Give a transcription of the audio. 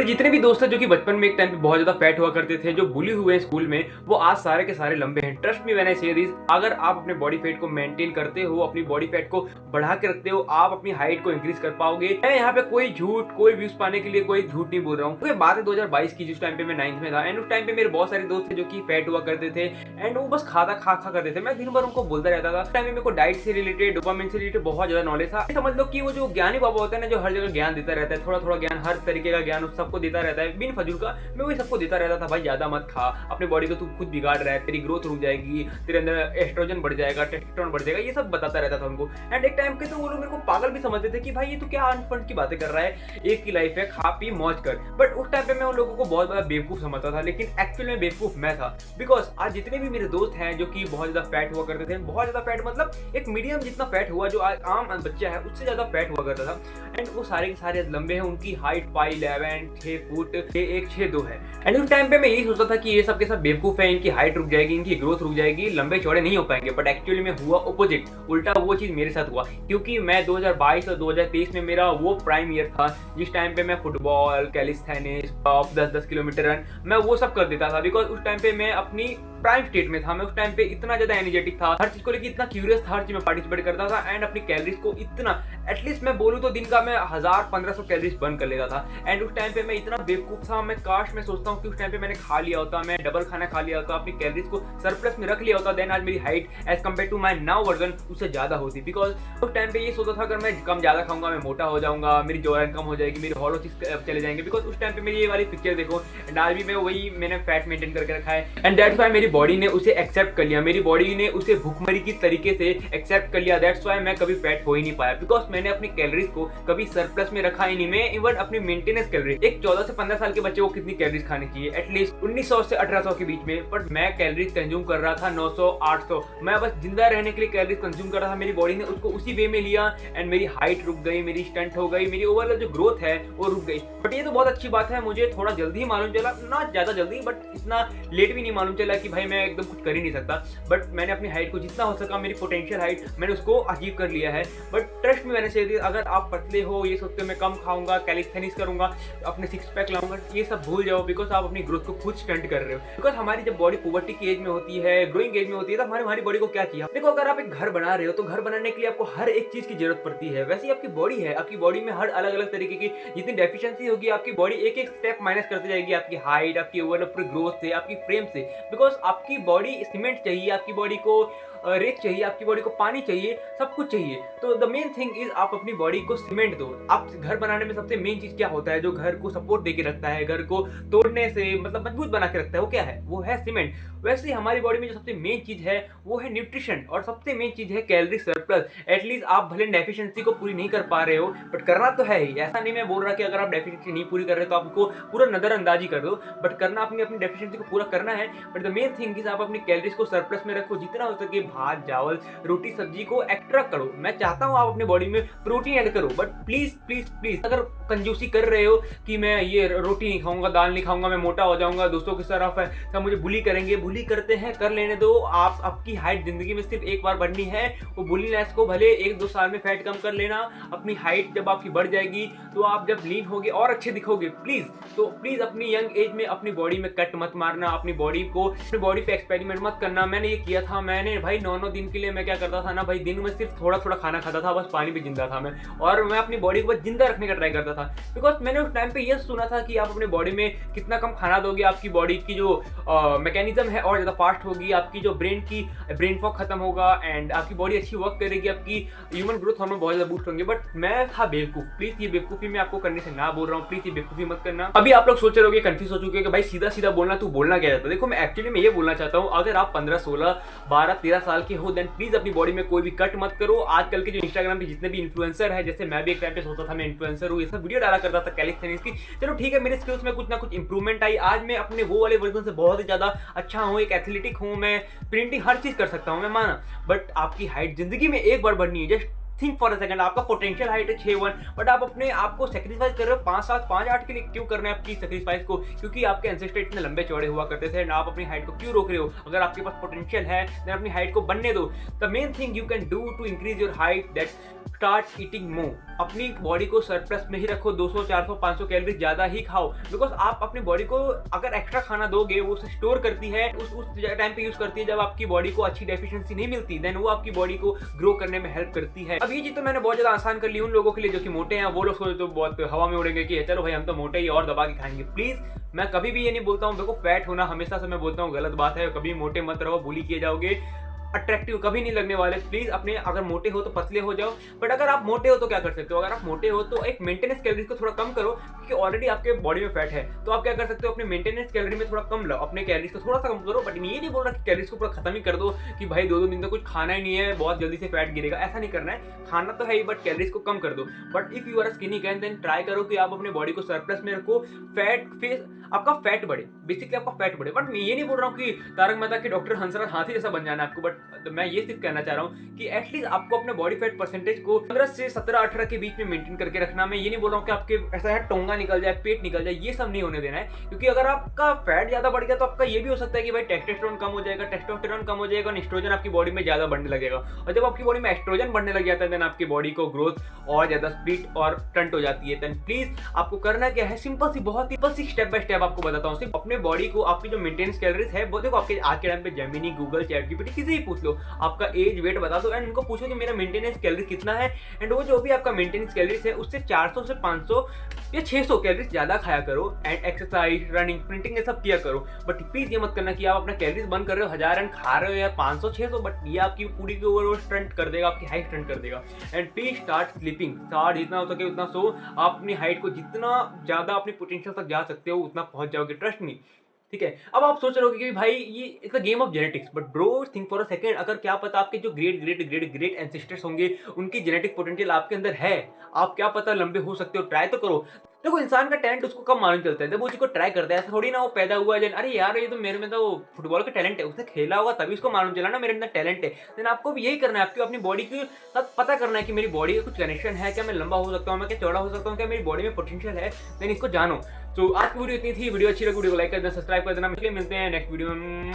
जितने भी दोस्त हैं जो कि बचपन में एक टाइम पे बहुत ज्यादा फैट हुआ करते थे, जो बुली हुए हैं स्कूल में, वो आज सारे के सारे लंबे हैं। ट्रस्ट मी व्हेन आई से दिस, अगर आप अपने बॉडी फैट को मेंटेन करते हो, अपनी बॉडी फैट को बढ़ा के रखते हो, आप अपनी हाइट को इंक्रीज कर पाओगे। मैं यहाँ पे कोई झूठ, कोई व्यूज पाने के लिए कोई झूठ नहीं बोल रहा हूँ। बात है 2022 की, जिस टाइम पे मैं 9th में था एंड उस टाइम पे मेरे बहुत सारे दोस्त थे जो कि फैट हुआ करते थे एंड वो बस खा करते थे। मैं दिन भर उनको बोलता रहता था। उस टाइम में मेरे को डाइट से रिलेटेड, डोपामिन से रिलेटेड बहुत ज्यादा नॉलेज था। समझ लो कि वो जो ज्ञानी बाबा होता है ना, जो हर जगह ज्ञान देता रहता है, थोड़ा थोड़ा ज्ञान, हर तरीके का ज्ञान सबको देता रहता है बिन फजूल का, मैं वही सबको देता रहता था। भाई ज्यादा मत खा, अपने बॉडी को तू खुद बिगाड़ रहा है, तेरी ग्रोथ रुक जाएगी, तेरे अंदर एस्ट्रोजन बढ़ जाएगा, टेस्टोस्टेरोन बढ़ जाएगा, ये सब बताता रहता था उनको। एंड एक टाइम के तो वो लोग मेरे को पागल भी समझते थे कि भाई ये तू क्या अनफंड की बातें कर रहा है, एक की लाइफ है, खा पी मौज कर। बट उस टाइम पे मैं उन लोगों को बहुत बड़ा बेवकूफ समझता था, लेकिन एक्चुअल में बेवकूफ मैं था। बिकॉज आज जितने भी मेरे दोस्त हैं जो कि बहुत ज्यादा फैट हुआ करते थे, बहुत ज्यादा फैट मतलब एक मीडियम जितना फैट हुआ, जो आज आम बच्चा है उससे ज्यादा फैट हुआ करता था, एंड वो सारे के सारे लंबे हैं। उनकी हाइट 5'11", 6 फुट 6'1", 6'2" है। एंड उस टाइम पे मैं यही सोचता था कि ये सब के सब बेवकूफ है, इनकी हाइट रुक जाएगी, इनकी ग्रोथ रुक जाएगी, लंबे चौड़े नहीं हो पाएंगे। बट एक्चुअली में हुआ ऑपोजिट, उल्टा वो चीज मेरे साथ हुआ। क्योंकि मैं 2022 और 2023 में मेरा वो प्राइम ईयर था जिस टाइम पे मैं फुटबॉल, कैलिस्थेनिक्स, 10-10 किलोमीटर रन, मैं वो सब कर देता था। बिकॉज उस टाइम पे मैं अपनी प्राइम स्टेट में था। मैं उस टाइम पे इतना ज्यादा एनर्जेटिक था, हर चीज को लेकर इतना क्यूरियस था, हर चीज में पार्टिसिपेट करता था एंड अपनी कैलोरीज को इतना, एटलीस्ट मैं बोलूँ तो दिन का मैं 1000-1500 कैलोरीज बर्न कर लेता था। एंड उस टाइम पे मैं इतना बेवकूफ था, मैं काश मैं सोचता हूँ कि उस टाइम पे मैंने खा लिया होता, मैं डबल खाना खा लिया होता, अपनी कैलोरीज को सरप्लस में रख लिया होता, देन आज मेरी height as compare to my now version उससे ज्यादा होती। बिकॉज उस टाइम पे ये सोचता था अगर मैं कम ज्यादा खाऊंगा मैं मोटा हो जाऊंगा, मेरी जॉइन कम हो जाएगी, मेरी हॉलो चीज चले जाएंगे। बिकॉज उस टाइम पे मेरी ये वाली पिक्चर देखो, एंड आज भी मैं वही मैंने फैट मेंटेन करके रखा है। एंड दैट्स व्हाई मेरी बॉडी ने उसे एक्सेप्ट कर लिया, मेरी बॉडी ने उसे भूखमरी की तरीके से एक्सेप्ट कर लिया। दैट्स व्हाई मैं कभी फैट हो ही नहीं पाया, बिकॉज मैंने अपनी कैलोरीज को कभी सरप्लस में रखा ही नहीं। मैं इवन अपनी मेंटेनेंस कैलोरी, एक 14 से 15 साल के बच्चे को कितनी कैलोरीज खानी चाहिए, एटलीस्ट 1900 से 1800 के बीच में, बट मैं कैलोरीज कंज्यूम कर रहा था 900-800। मैं बस जिंदा रहने के लिए कैलोरीज कंज्यूम कर रहा था। मेरी बॉडी ने उसको उसी वे में लिया एंड मेरी हाइट रुक गई, मेरी स्टंट हो गई, मेरी ओवरऑल जो ग्रोथ है वो रुक गई। बट ये तो बहुत अच्छी बात है, मुझे थोड़ा जल्दी ही मालूम चला, ना ज्यादा जल्दी बट इतना लेट भी नहीं मालूम चला कि भाई मैं एकदम कुछ कर ही नहीं सकता। बट मैंने अपनी हाइट को जितना हो सका, मेरी पोटेंशियल हाइट मैंने उसको अचीव कर लिया है। बट ट्रस्ट में मैंने से अगर आप पतले हो, ये सोचते हो मैं कम खाऊंगा, कैलिस्थेनिक्स करूंगा, अपने 6 पैक लाऊंगा, ये सब भूल जाओ। बिकॉज आप अपनी ग्रोथ को खुद स्टंट कर रहे हो। बिकॉज हमारी जब बॉडी पुबर्टी की एज में होती है, ग्रोइंग एज में होती है, तो हमारी बॉडी को क्या चाहिए। देखो अगर आप एक घर बना रहे हो तो घर बनाने के लिए आपको हर एक चीज की जरूरत पड़ती है। वैसे ही आपकी बॉडी है, आपकी बॉडी में हर अलग अलग तरीके की जितनी डेफिशिएंसी होगी, आपकी बॉडी एक एक स्टेप माइनस करती जाएगी, आपकी हाइट, आपकी ओवरऑल पूरी ग्रोथ से, आपकी फ्रेम से। बिकॉज आपकी बॉडी सीमेंट चाहिए, आपकी बॉडी को रेत चाहिए, आपकी बॉडी को पानी चाहिए, सब कुछ चाहिए। तो द मेन थिंग इज आप अपनी बॉडी को सीमेंट दो। आप घर बनाने में सबसे मेन चीज क्या होता है जो घर को सपोर्ट देके रखता है, घर को तोड़ने से मतलब मजबूत बना के रखता है, वो क्या है? वो है सीमेंट। वैसे ही हमारी बॉडी में जो सबसे मेन चीज है वो है न्यूट्रिशन, और सबसे मेन चीज है कैलोरी सरप्लस। एटलीस्ट आप भले डेफिशिएंसी को पूरी नहीं कर पा रहे हो, बट करना तो है ही। ऐसा नहीं मैं बोल रहा कि अगर आप डेफिशिएंसी नहीं पूरी कर रहे तो आपको पूरा नजरअंदाजी कर दो, बट करना अपनी डेफिशिएंसी को पूरा करना है। But the main thing is आप अपनी कैलोरीज को सरप्लस में रखो, जितना हो सके भात, चावल, रोटी, सब्जी को एक्स्ट्रा करो। मैं चाहता हूँ आप अपनी बॉडी में प्रोटीन ऐड करो, बट प्लीज प्लीज प्लीज अगर कंजूसी कर रहे हो कि मैं ये रोटी नहीं खाऊंगा, दाल नहीं खाऊंगा, मैं मोटा हो जाऊंगा, दोस्तों की तरफ है सब मुझे बुली करेंगे, बुली करते हैं, कर लेने दो। आप आपकी हाइट जिंदगी में सिर्फ एक बार बढ़नी है, वो बुलीनेस को भले 1-2 साल में फैट कम कर लेना। अपनी हाइट जब आपकी बढ़ जाएगी तो आप जब लीन होगे और अच्छे दिखोगे। प्लीज तो प्लीज अपनी यंग एज में अपनी बॉडी में कट मत मारना, अपनी बॉडी पे एक्सपेरिमेंट मत करना। मैंने ये किया था, मैंने भाई 9-9 दिन के लिए मैं क्या करता था ना भाई, दिन में सिर्फ थोड़ा थोड़ा खाना खाता था, बस पानी पे जिंदा था मैं, और मैं अपनी बॉडी को बस जिंदा रखने का ट्राई करता था। बिकॉज मैंने उस टाइम पे ये सुना था कि आप अपने बॉडी में कितना कम खाना दोगे, आपकी बॉडी की जो मैकेनिज्म है और ज्यादा फास्ट होगी, आपकी जो ब्रेन फॉग खत्म होगा एंड आपकी बॉडी अच्छी वर्क करेगी, आपकी ह्यूमन ग्रोथ हार्मोन बहुत ज्यादा बूस्ट होंगे। बट मैं था बेवकूफ। प्लीज ये बेवकूफी मैं आपको करने से ना बोल रहा हूँ, प्लीज ये बेवकूफी मत करना। अभी आप लोग सोच रहे होगे, कंफ्यूज हो चुके हैं कि भाई सीधा सीधा बोलना, तू बोलना क्या चाहता है। देखो मैं एक्चुअली में ये बोलना चाहता हूँ, अगर आप 15, 16, 12, 13 साल के हो, देन प्लीज अपनी बॉडी में कोई भी कट मत करो। आजकल के जो इंस्टाग्राम पे जितने भी इन्फ्लुएंसर है, जैसे मैं भी एक टाइम पे सोचता था मैं इन्फ्लुएंसर हूँ, ये सब वीडियो डाला करता था कैलिस्थेनिक्स की। चलो ठीक है, मेरे स्किल्स में कुछ ना कुछ इंप्रूवमेंट आई, आज मैं अपने वो वाले वर्जन से बहुत ही ज्यादा अच्छा हूँ, एक एथलेटिक हूँ, मैं प्रिंटिंग हर चीज कर सकता हूँ, मैं माना। बट आपकी हाइट जिंदगी में एक बार बढ़नी है, just think for a second, आपका पोटेंशियल हाइट है 6'1", बट आप अपने आप को सेक्रीफाइस कर रहे हो 5'7", 5'8" के लिए। क्यों करना है आपकी सेक्रीफाइस को? क्योंकि आपके एंसेस्टर इतने लंबे चौड़े हुआ करते थे, आप अपनी हाइट को क्यों रोक रहे हो? अगर आपके पास पोटेंशियल है देन अपनी हाइट को बनने दो। The main thing you can do to increase your height that start eating more. अपनी बॉडी को सरप्लस में ही रखो, 200, 400, 500 कैलोरी ज्यादा ही खाओ, बिकॉज आप अपनी बॉडी को अगर एक्स्ट्रा खाना दोगे वो उसे स्टोर करती है, उस टाइम पे यूज करती है जब आपकी बॉडी को अच्छी डेफिशिएंसी नहीं मिलती, देन वो आपकी बॉडी को ग्रो करने में हेल्प करती है। अब ये चीज तो मैंने बहुत ज्यादा आसान कर ली उन लोगों के लिए जो कि मोटे हैं। वो लोग सोचते तो बहुत हवा में उड़ेंगे कि चलो भाई हम तो मोटे ही और दबा के खाएंगे। प्लीज, मैं कभी भी ये नहीं बोलता हूँ, देखो फैट होना हमेशा से मैं बोलता हूँ गलत बात है। कभी मोटे मत रहो, बुली किए जाओगे, अट्रैक्टिव कभी नहीं लगने वाले। प्लीज अपने, अगर मोटे हो तो पतले हो जाओ, बट अगर आप मोटे हो तो क्या कर सकते हो? अगर आप मोटे हो तो एक मेंटेनेंस कैलोरीज को थोड़ा कम करो, क्योंकि ऑलरेडी आपके बॉडी में फैट है। तो आप क्या कर सकते हो? अपने मेंटेनेंस कैलोरी में थोड़ा कम लाओ, अपने कैलोरीज को थोड़ा सा कम करो। बट मैं ये नहीं बोल रहा कि कैलोरीज को पूरा खत्म ही कर दो कि भाई 2-2 दिन तक कुछ खाना ही नहीं है, बहुत जल्दी से फैट गिरेगा, ऐसा नहीं करना है। खाना तो है ही बट कैलोरीज को कम कर दो। But if you are skinny can then try करो कि आप अपने बॉडी को सरप्लस में रखो, फैट फेस आपका फैट बढ़े, बेसिकली आपका फैट बढ़े। बट मैं ये नहीं बोल रहा हूँ कि तारक मेहता के डॉक्टर हंसराज हाथी जैसा बन जाना है आपको, बट मैं ये सिर्फ कहना चाह रहा हूँ कि एटलीस्ट आपको अपने बॉडी फैट परसेंटेज को 15 से 17-18 के बीच में मेंटेन करके रखना। मैं ये नहीं बोल रहा हूँ कि आपके ऐसा है टोंगा निकल जाए, पेट निकल जाए, ये सब नहीं होने देना है। क्योंकि अगर आपका फैट ज्यादा बढ़ गया तो आपका ये भी हो सकता है कि भाई टेस्टोस्टेरोन कम हो जाएगा, टेस्टोस्टेरोन कम हो जाएगा और एस्ट्रोजन आपकी बॉडी में ज्यादा बढ़ने लगेगा। और जब आपकी बॉडी में एस्ट्रोजन बढ़ने लग जाता है देन आपकी बॉडी को ग्रोथ और ज्यादा स्पीड और टंट हो जाती है। देन प्लीज आपको करना क्या है, सिंपल सी, बहुत सिंपल सी स्टेप बाय स्टेप आपको बताता हूँ। सिर्फ अपने बॉडी को, आपकी जो मेंटेनेंस कैलोरीज है वो देखो, आपके आज के टाइम पे जेमिनी, गूगल, चैट जीपीटी किसी भी पूछ लो, आपका एज, वेट बता दो एंड उनको पूछो कि मेरा मेंटेनेंस कैलोरी कितना है, एंड वो जो भी आपका मेंटेनेंस कैलोरीज है उससे 400 से 500 या 600 कैलोरीज ज्यादा खाया करो। एंड एक्सरसाइज, रनिंग, प्रिंटिंग ये सब किया करो। बट प्लीज ये मत करना कि आप अपना कैलोरीज बंद कर रहे हो 1000 रन खा रहे हो या 500, 600, बट ये आपकी पूरी की ओवरऑल स्टंट कर देगा, आपकी हाइट स्टंट कर देगा। एंड प्लीज स्टार्ट स्लीपिंग, जितना हो सके उतना सो। आप अपनी हाइट को जितना ज्यादा अपनी पोटेंशियल तक जा सकते हो उतना पहुंच जाओगे, ट्रस्ट मी। ठीक है, अब आप सोच रहे हो कि भाई ये it's a game of genetics, but bro think for a second, अगर क्या पता आपके जो ग्रेट एंसेस्टर्स होंगे उनकी जेनेटिक पोटेंशियल आपके अंदर है, आप क्या पता लंबे हो सकते हो, ट्राई तो करो। देखो इंसान का टैलेंट उसको कब मालूम चलता है, जब वो चीज को ट्राई करता है। ऐसा थोड़ी ना वो पैदा हुआ है अरे यार ये तो मेरे में तो फुटबॉल का टैलेंट है, उसने खेला होगा तभी उसको मालूम चला ना मेरे अंदर टैलेंट है। लेकिन आपको भी यही करना है, आपको अपनी बॉडी के साथ पता करना है कि मेरी बॉडी का कुछ कनेक्शन है, क्या मैं लंबा हो सकता हूँ, मैं क्या चौड़ा हो सकता हूँ, क्या मेरी बॉडी में पोटेंशियल है, देन इसको जानो। तो आज की वीडियो इतनी थी। वीडियो अच्छी लगी वीडियो को लाइक कर देना, सब्सक्राइब कर देना। मिलते हैं नेक्स्ट वीडियो में।